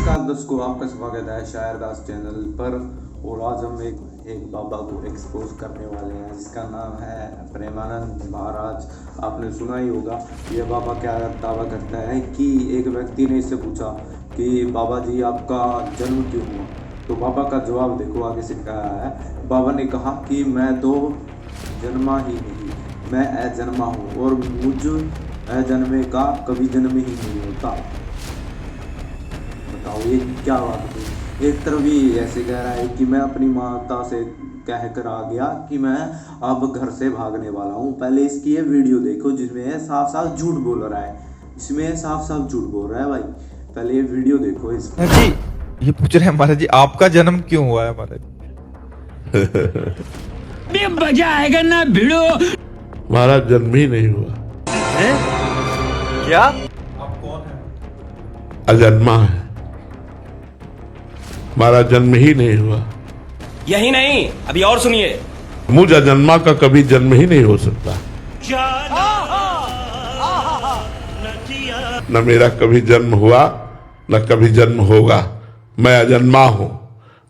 नमस्कार दर्शकों, आपका स्वागत है शायर दास चैनल पर। और आज हम एक बाबा को एक्सपोज करने वाले हैं जिसका नाम है प्रेमानंद महाराज। आपने सुना ही होगा। ये बाबा क्या दावा करता है कि एक व्यक्ति ने इससे पूछा कि बाबा जी आपका जन्म क्यों हुआ, तो बाबा का जवाब देखो आगे से क्या है। बाबा ने कहा कि मैं तो जन्मा ही नहीं, मैं अजन्मा हूँ और मुझ अजन्मे का कभी जन्म ही नहीं होता। बताओ ये क्या बात है। एक तरफ भी ऐसे कह रहा है कि मैं अपनी माता से कह कर आ गया कि मैं अब घर से भागने वाला हूँ। पहले इसकी ये वीडियो देखो जिसमें साफ साफ झूठ बोल रहा है, इसमें साफ साफ झूठ बोल रहा है भाई। पहले ये वीडियो देखो इसमें। जी ये पूछ रहे हैं महाराज जी आपका जन्म क्यों हुआ है महाराज। मजा आएगा ना भिड़ो। महाराज जन्म ही नहीं हुआ है? क्या? आप कौन है? अजन्मा है। महाराज जन्म ही नहीं हुआ। यही नहीं, अभी और सुनिए। मुझ अजन्मा का कभी जन्म ही नहीं हो सकता। न मेरा कभी जन्म हुआ न कभी जन्म होगा। मैं अजन्मा हूं,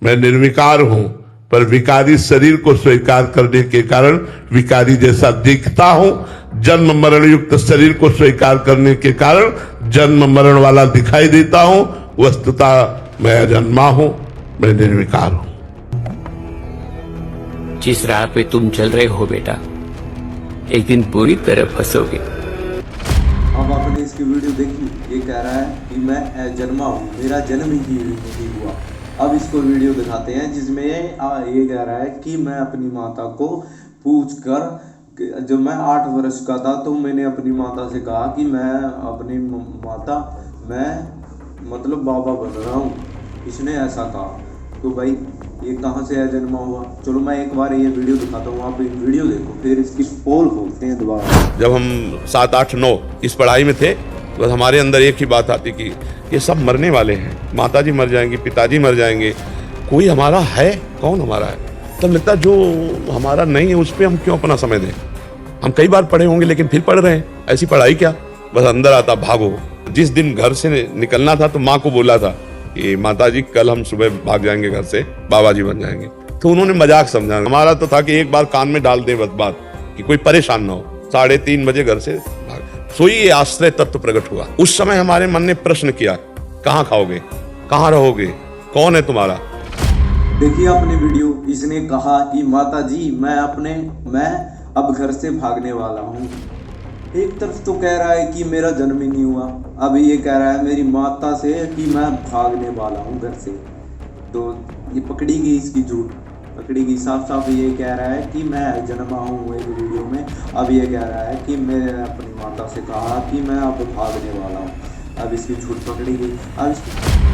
मैं निर्विकार हूं, पर विकारी शरीर को स्वीकार करने के कारण विकारी जैसा दिखता हूं। जन्म मरण युक्त शरीर को स्वीकार करने के कारण जन्म मरण वाला दिखाई देता हूं। वस्तुतः मैं अजन्मा हूं, मैं निर्विकार हूं। जिस राह पे तुम चल रहे हो बेटा, एक दिन पूरी तरह फंसोगे। अब आपने इसकी वीडियो देखी। ये कह रहा है कि मैं अजन्मा हूँ, मेरा जन्म ही नहीं हुआ। अब इसको वीडियो दिखाते हैं जिसमें ये कह रहा है कि मैं अपनी माता को पूछ कर, जब मैं 8 वर्ष का था तो मैंने अपनी माता से कहा कि मैं अपनी माता मैं मतलब बाबा बन रहा हूँ। इसने ऐसा कहा। तो भाई ये कहाँ से अजन्मा हुआ। चलो मैं एक बार ये वीडियो दिखाता हूँ, आप वीडियो देखो फिर इसकी पोल खोलते हैं दोबारा। जब हम 7, 8, 9 इस पढ़ाई में थे तो हमारे अंदर एक ही बात आती कि ये सब मरने वाले हैं, माताजी मर जाएंगी, पिताजी मर जाएंगे, कोई हमारा है, कौन हमारा है। तब लगता जो हमारा नहीं है उस पर हम क्यों अपना समय दें। हम कई बार पढ़े होंगे लेकिन फिर पढ़ रहे हैं, ऐसी पढ़ाई क्या। बस अंदर आता भागो। जिस दिन घर से निकलना था तो माँ को बोला था कि माताजी कल हम सुबह भाग जाएंगे घर से, बाबा जी बन जाएंगे। तो उन्होंने मजाक समझा। हमारा तो था कि एक बार कान में डाल दे बस बात कि कोई परेशान ना हो। 3:30 बजे घर से भाग सोई ये आश्रय तत्व प्रकट हुआ। उस समय हमारे मन ने प्रश्न किया, कहाँ खाओगे, कहाँ रहोगे, कौन है तुम्हारा। देखिए अपनी वीडियो। इसने कहा कि माता जी मैं अब घर से भागने वाला हूँ। एक तरफ तो कह रहा है कि मेरा जन्म ही नहीं हुआ, अब ये कह रहा है मेरी माता से कि मैं भागने वाला हूँ घर से। तो ये पकड़ी गई, इसकी झूठ पकड़ी गई। साफ साफ ये कह रहा है कि मैं जन्मा हूँ एक वीडियो में। अब ये कह रहा है कि मैंने अपनी माता से कहा कि मैं अब भागने वाला हूँ। अब इसकी झूठ पकड़ी गई।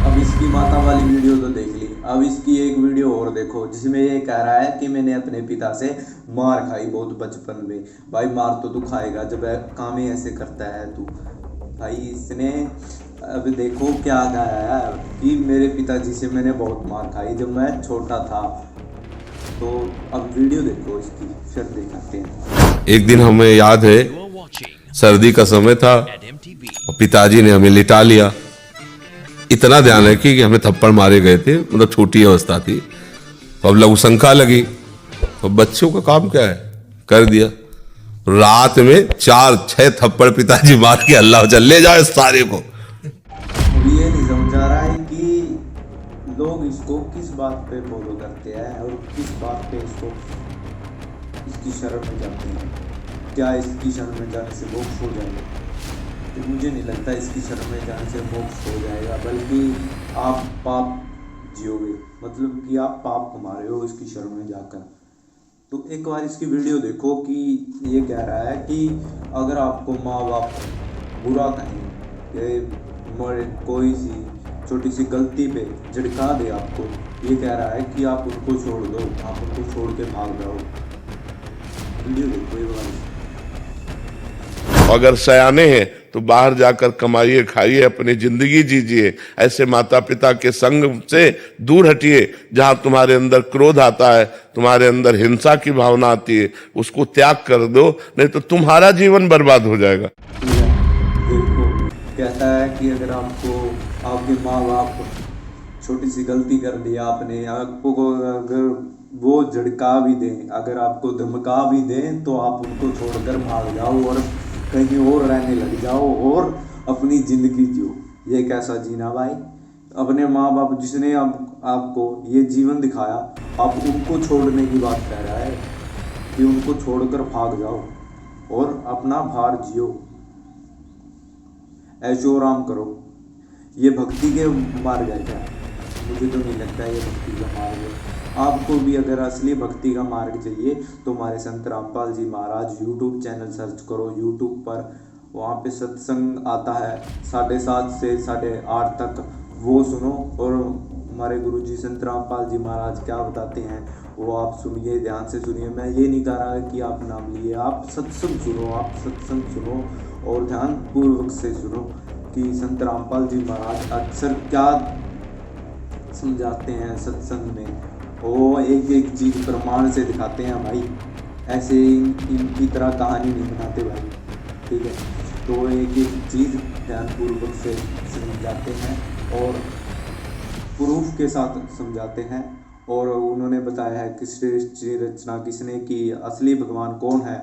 अब इसकी माता वाली वीडियो तो देख ली। अब इसकी एक वीडियो और देखो जिसमें ये कह रहा है कि मैंने अपने पिता से मार खाई बहुत बचपन में। भाई मार तो तू खाएगा जब काम ही ऐसे करता है तू। भाई इसने अब देखो क्या कहा है कि मेरे पिताजी से मैंने बहुत मार खाई जब मैं छोटा था। तो अब वीडियो देखो इसकी फिर दिखाते हैं। एक दिन हमें याद है, सर्दी का समय था और पिताजी ने हमें लिटा लिया। इतना ध्यान है कि हमें थप्पड़ मारे गए थे, मतलब छोटी अवस्था थी। अब लघुशंका लगी तो बच्चों का काम क्या है, कर दिया। रात में 4-6 थप्पड़ पिताजी मार के अल्लाह चल ले जाए सारे को। अब ये नहीं समझ आ रहा है कि लोग इसको किस बात पे फॉलो करते हैं और किस बात पे इसकी शरण में जाते हैं। क्या इसकी शरण में जाने से मोक्ष हो जाएगा? तो मुझे नहीं लगता इसकी शरण में जाने से मोक्ष हो जाएगा, बल्कि आप पाप जियोगे, मतलब कि आप पाप कमा रहे हो इसकी शरण में जाकर। तो एक बार इसकी वीडियो देखो कि ये कह रहा है कि अगर आपको माँ बाप बुरा कहें, कोई सी छोटी सी गलती पे झटका दे आपको, ये कह रहा है कि आप उनको छोड़ दो, आप उनको छोड़ के भाग जाओ। वीडियो देखो ये बार। अगर सयाने हैं तो बाहर जाकर कमाइए, खाइए, अपनी जिंदगी जीजिए। ऐसे माता पिता के संग से दूर हटिए। जहां तुम्हारे अंदर क्रोध आता है, तुम्हारे अंदर हिंसा की भावना आती है, उसको त्याग कर दो, नहीं तो तुम्हारा जीवन बर्बाद हो जाएगा। देखो कहता है कि अगर आपको आपके माँ बाप छोटी सी गलती कर लिया आपने, आपको अगर वो झड़का भी दें, अगर आपको धमका भी दें, तो आप उनको छोड़कर भाग जाओ और कहीं और रहने लग जाओ और अपनी ज़िंदगी जियो। ये कैसा जीना भाई? अपने माँ बाप जिसने आपको ये जीवन दिखाया, आप उनको छोड़ने की बात कह रहा है कि उनको छोड़कर भाग जाओ और अपना भार जियो, ऐशो आराम करो। ये भक्ति के मार्ग है क्या? मुझे तो नहीं लगता ये भक्ति का मार्ग है। आपको भी अगर असली भक्ति का मार्ग चाहिए तो हमारे संत रामपाल जी महाराज यूट्यूब चैनल सर्च करो। यूट्यूब पर वहाँ पे सत्संग आता है 7:30 से 8:30 तक, वो सुनो और हमारे गुरुजी संत रामपाल जी महाराज क्या बताते हैं वो आप सुनिए, ध्यान से सुनिए। मैं ये नहीं कह रहा कि आप नाम लिए, आप सत्संग सुनो, आप सत्संग सुनो और ध्यान पूर्वक से सुनो कि संत रामपाल जी महाराज अक्सर क्या समझाते हैं सत्संग में। वो एक एक चीज़ प्रमाण से दिखाते हैं भाई, ऐसे इनकी तरह कहानी नहीं बनाते भाई, ठीक है। तो एक एक चीज़ ध्यानपूर्वक से समझाते हैं और प्रूफ के साथ समझाते हैं। और उन्होंने बताया है कि सृष्टि रचना किसने की, असली भगवान कौन है,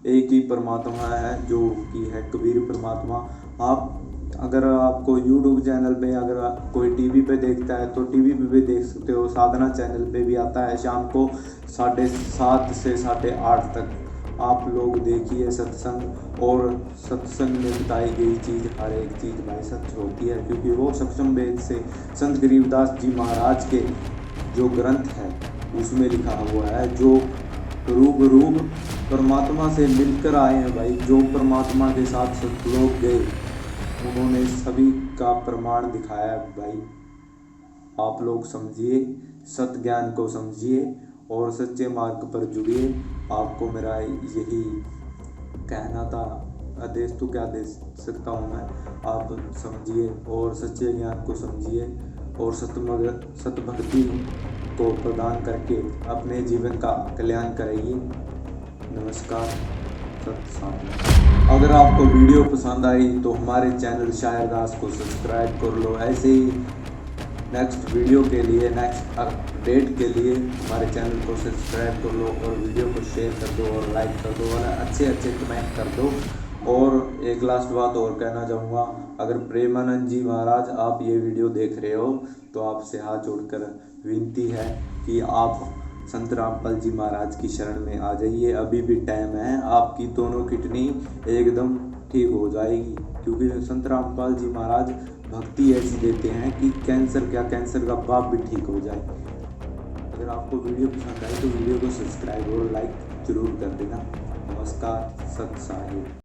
एक ही परमात्मा है जो कि है कबीर परमात्मा। आप अगर आपको YouTube चैनल पे अगर कोई टीवी पे देखता है तो टीवी पे भी देख सकते हो, साधना चैनल पे भी आता है शाम को 7:30 से 8:30 तक। आप लोग देखिए सत्संग, और सत्संग में बताई गई चीज़ हर एक चीज़ भाई सच होती है, क्योंकि वो सक्षम वेद से संत गरीबदास जी महाराज के जो ग्रंथ है उसमें लिखा हुआ है। जो रूब परमात्मा से मिलकर आए हैं भाई, जो परमात्मा के साथ सब लोग गए, उन्होंने सभी का प्रमाण दिखाया भाई। आप लोग समझिए, सत्य ज्ञान को समझिए और सच्चे मार्ग पर जुड़िए। आपको मेरा यही कहना था, आदेश तो क्या दे सकता हूँ मैं, आप समझिए और सच्चे ज्ञान को समझिए और सत्य भक्ति को प्रदान करके अपने जीवन का कल्याण कराइए। नमस्कार, सत्य साथ। अगर आपको वीडियो पसंद आई तो हमारे चैनल शायर दास को सब्सक्राइब कर लो। ऐसे ही नेक्स्ट वीडियो के लिए, नेक्स्ट अपडेट के लिए हमारे चैनल को सब्सक्राइब कर लो और वीडियो को शेयर कर दो और लाइक कर दो और अच्छे कमेंट कर दो। और एक लास्ट बात और कहना चाहूँगा, अगर प्रेमानंद जी महाराज आप ये वीडियो देख रहे हो तो आपसे हाथ जोड़कर विनती है कि आप संत रामपाल जी महाराज की शरण में आ जाइए। अभी भी टाइम है, आपकी दोनों किडनी एकदम ठीक हो जाएगी, क्योंकि संत रामपाल जी महाराज भक्ति ऐसी देते हैं कि कैंसर का पाप भी ठीक हो जाए। अगर आपको वीडियो पसंद आए तो वीडियो को सब्सक्राइब और लाइक जरूर कर देना। नमस्कार, सत साहिब।